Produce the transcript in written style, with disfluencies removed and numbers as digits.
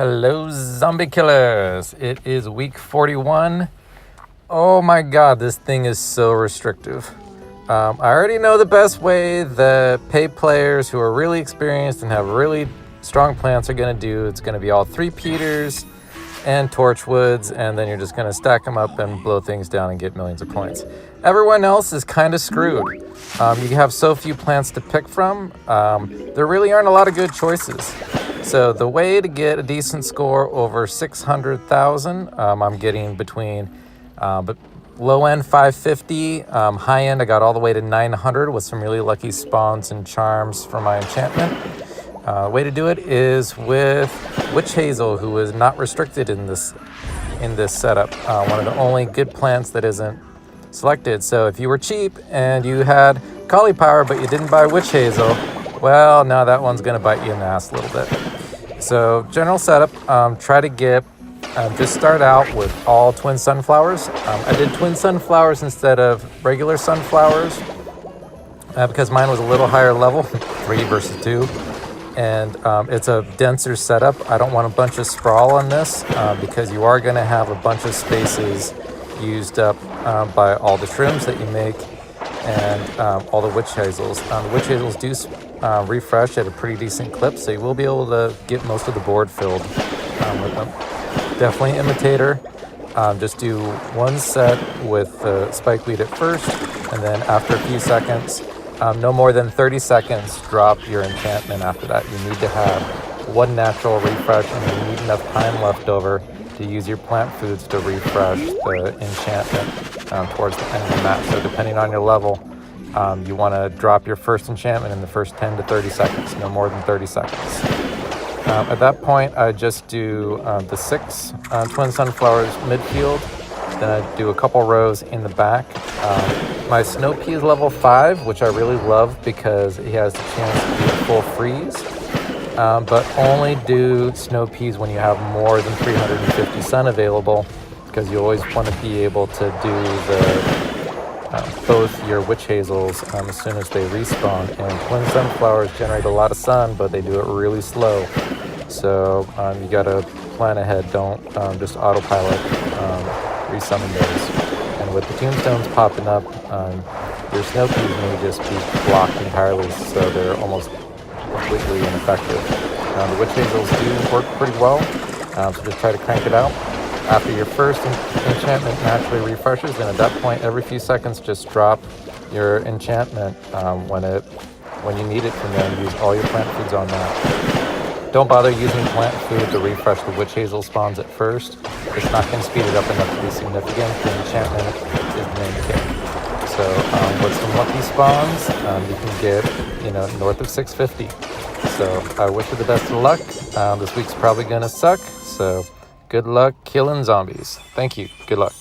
Hello, zombie killers. It is week 41. Oh my god, this thing is so restrictive. I already know the best way that paid players who are really experienced and have really strong plants are going to do. It's going to be all 3-peaters and torchwoods, and then you're just going to stack them up and blow things down and get millions of points. Everyone else is kind of screwed. You have so few plants to pick from. There really aren't a lot of good choices. So the way to get a decent score over 600,000, I'm getting between but low end 550, high end I got all the way to 900 with some really lucky spawns and charms for my enchantment. Way to do it is with witch hazel, who is not restricted in this setup. One of the only good plants that isn't selected. So if you were cheap and you had cauliflower but you didn't buy witch hazel, well, now that one's going to bite you in the ass a little bit. So general setup, try to get, just start out with all twin sunflowers. I did twin sunflowers instead of regular sunflowers because mine was a little higher level, 3 versus 2. And it's a denser setup. I don't want a bunch of sprawl on this because you are going to have a bunch of spaces used up by all the shrooms that you make and all the witch hazels. The witch hazels do refresh at a pretty decent clip, so you will be able to get most of the board filled with them. Definitely Imitator. Just do one set with spikeweed at first, and then after a few seconds, no more than 30 seconds, drop your enchantment after that. You need to have one natural refresh, and you need enough time left over to use your plant foods to refresh the enchantment towards the end of the match. So depending on your level, you want to drop your first enchantment in the first 10 to 30 seconds, no more than 30 seconds. At that point, I just do the 6 twin sunflowers midfield, then I do a couple rows in the back. My snow pea is level 5, which I really love because he has the chance to do a full freeze. But only do snow peas when you have more than 350 sun available, because you always want to be able to do the both your witch hazels as soon as they respawn. And twin sunflowers generate a lot of sun, but they do it really slow. So you gotta plan ahead. Don't just autopilot resummon those. And with the tombstones popping up, your snow peas may just be blocked entirely, so they're almost completely ineffective. The witch hazels do work pretty well, so just try to crank it out. After your first enchantment naturally refreshes, and at that point, every few seconds, just drop your enchantment when you need it, and then use all your plant foods on that. Don't bother using plant food to refresh the witch hazel spawns at first. It's not going to speed it up enough to be significant. The enchantment is the main thing. So with some lucky spawns, you can get north of 650. So I wish you the best of luck. This week's probably going to suck, so good luck killing zombies. Thank you. Good luck.